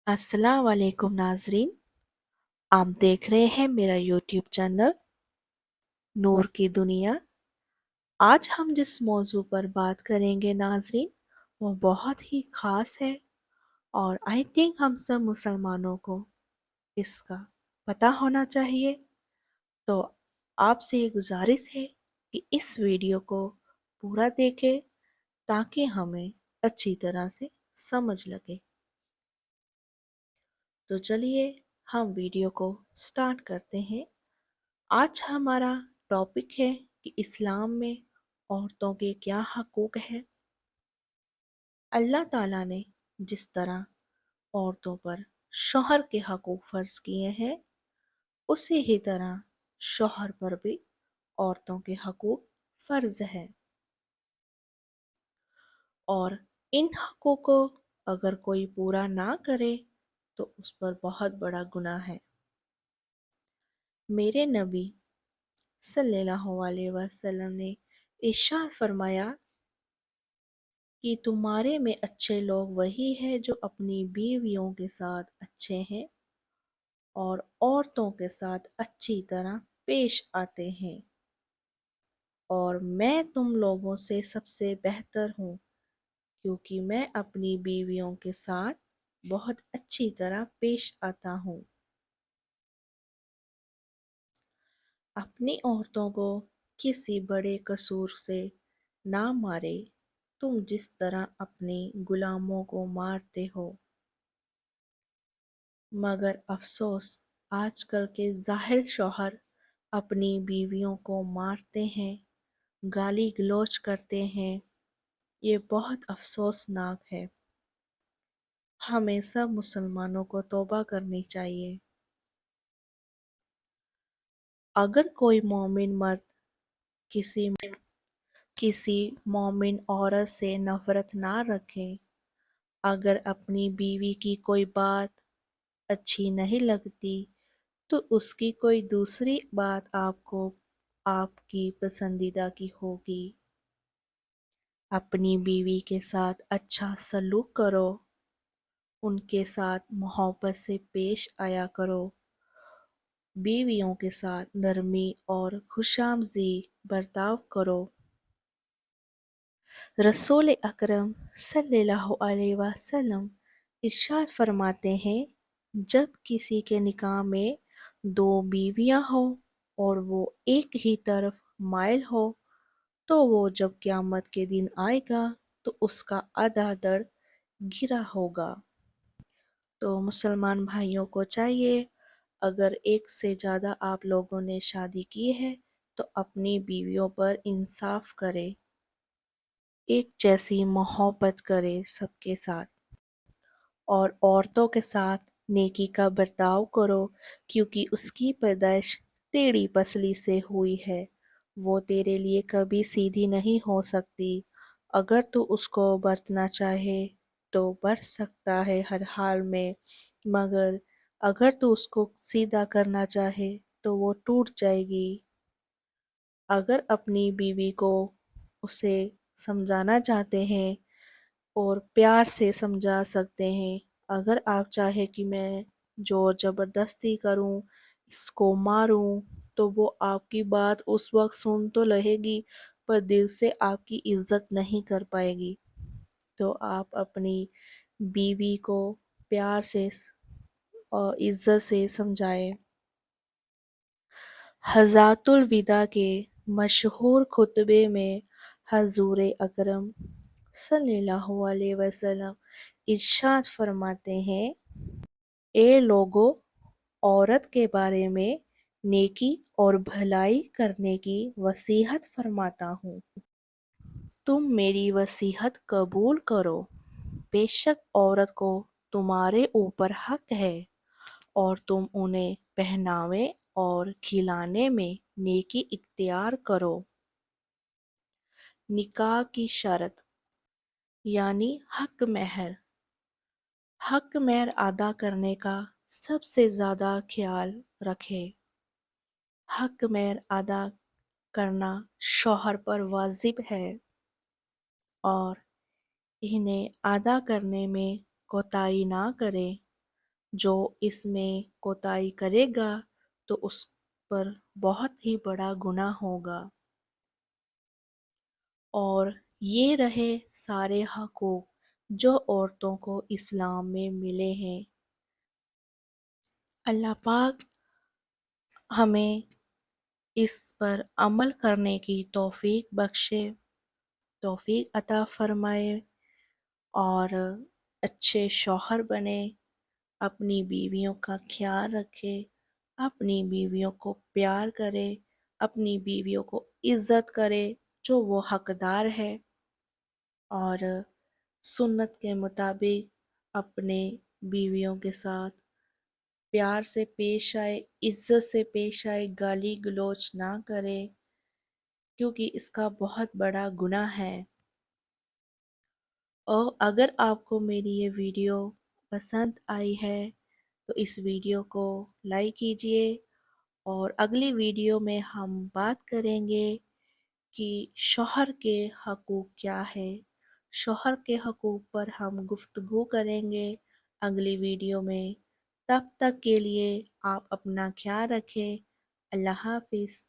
अस्सलाम वालेकुम नाजरीन। आप देख रहे हैं मेरा यूट्यूब चैनल नूर की दुनिया। आज हम जिस मौजू पर बात करेंगे नाजरीन, वो बहुत ही ख़ास है और आई थिंक हम सब मुसलमानों को इसका पता होना चाहिए। तो आपसे ये गुजारिश है कि इस वीडियो को पूरा देखें ताकि हमें अच्छी तरह से समझ लगे। तो चलिए हम वीडियो को स्टार्ट करते हैं। आज हमारा टॉपिक है कि इस्लाम में औरतों के क्या हकूक़ हैं। अल्लाह ताला ने जिस तरह औरतों पर शौहर के हकूक़ फ़र्ज़ किए हैं, उसी ही तरह शौहर पर भी औरतों के हकूक़ फ़र्ज़ हैं और इन हकूक़ को अगर कोई पूरा ना करे तो उस पर बहुत बड़ा गुनाह है। मेरे नबी सल्लल्लाहु अलैहि वसल्लम ने इरशाद फरमाया कि तुम्हारे में अच्छे लोग वही हैं जो अपनी बीवियों के साथ अच्छे हैं और औरतों के साथ अच्छी तरह पेश आते हैं, और मैं तुम लोगों से सबसे बेहतर हूँ क्योंकि मैं अपनी बीवियों के साथ बहुत अच्छी तरह पेश आता हूँ। अपनी औरतों को किसी बड़े कसूर से ना मारे, तुम जिस तरह अपने गुलामों को मारते हो। मगर अफ़सोस आजकल के जाहिल शौहर अपनी बीवियों को मारते हैं, गाली गलौज करते हैं। ये बहुत अफ़सोसनाक है। हमें सब मुसलमानों को तौबा करनी चाहिए। अगर कोई मोमिन मर्द किसी किसी मोमिन औरत से नफ़रत ना रखे, अगर अपनी बीवी की कोई बात अच्छी नहीं लगती तो उसकी कोई दूसरी बात आपको आपकी पसंदीदा की होगी। अपनी बीवी के साथ अच्छा सलूक करो, उनके साथ मोहब्बत से पेश आया करो। बीवियों के साथ नरमी और खुशामदी बर्ताव करो। रसूल अकरम सल्लल्लाहु अलैहि वसल्लम इरशाद फरमाते हैं, जब किसी के निकाह में दो बीवियां हो और वो एक ही तरफ माइल हो, तो वो जब क़यामत के दिन आएगा तो उसका आधा दर गिरा होगा। तो मुसलमान भाइयों को चाहिए, अगर एक से ज़्यादा आप लोगों ने शादी की है तो अपनी बीवियों पर इंसाफ करें, एक जैसी मोहब्बत करें सबके साथ, और औरतों के साथ नेकी का बर्ताव करो क्योंकि उसकी पैदाइश टेढ़ी पसली से हुई है। वो तेरे लिए कभी सीधी नहीं हो सकती। अगर तू उसको बरतना चाहे तो बरत सकता है हर हाल में, मगर अगर तू उसको सीधा करना चाहे तो वो टूट जाएगी। अगर अपनी बीवी को उसे समझाना चाहते हैं और प्यार से समझा सकते हैं। अगर आप चाहे कि मैं ज़ोर ज़बरदस्ती करूं, इसको मारूं, तो वो आपकी बात उस वक्त सुन तो रहेगी पर दिल से आपकी इज्जत नहीं कर पाएगी। तो आप अपनी बीवी को प्यार से और इज्जत से समझाएं। हज़ातुल विदा के मशहूर खुतबे में हज़ूर अकरम सल्लल्लाहु अलैहि वसल्लम इरशाद फरमाते हैं, ए लोगो, औरत के बारे में नेकी और भलाई करने की वसीहत फरमाता हूँ। तुम मेरी वसीहत कबूल करो। बेशक औरत को तुम्हारे ऊपर हक है और तुम उन्हें पहनावे और खिलाने में नेकी इख्तियार करो। निकाह की शर्त यानी हक महर अदा करने का सबसे ज़्यादा ख्याल रखें। हक महर अदा करना शौहर पर वाजिब है और इन्हें अदा करने में कोताही ना करें। جو اس میں کوتاہی کرے گا تو اس پر بہت ہی بڑا گناہ ہوگا۔ اور یہ رہے سارے حقوق جو عورتوں کو اسلام میں ملے ہیں۔ اللہ پاک ہمیں اس پر عمل کرنے کی توفیق بخشے، توفیق عطا فرمائے، اور اچھے شوہر بنے، اپنی بیویوں کا خیال رکھے، اپنی بیویوں کو پیار کرے، اپنی بیویوں کو عزت کرے جو وہ حقدار ہے، اور سنت کے مطابق اپنے بیویوں کے ساتھ پیار سے پیش آئے، عزت سے پیش آئے، گالی گلوچ نہ کرے، کیونکہ اس کا بہت بڑا گناہ ہے۔ اور اگر آپ کو میری یہ ویڈیو پسند آئی ہے تو اس ویڈیو کو لائک کیجئے، اور اگلی ویڈیو میں ہم بات کریں گے کہ شوہر کے حقوق کیا ہے۔ شوہر کے حقوق پر ہم گفتگو کریں گے اگلی ویڈیو میں۔ تب تک کے لیے آپ اپنا خیال رکھیں۔ اللہ حافظ۔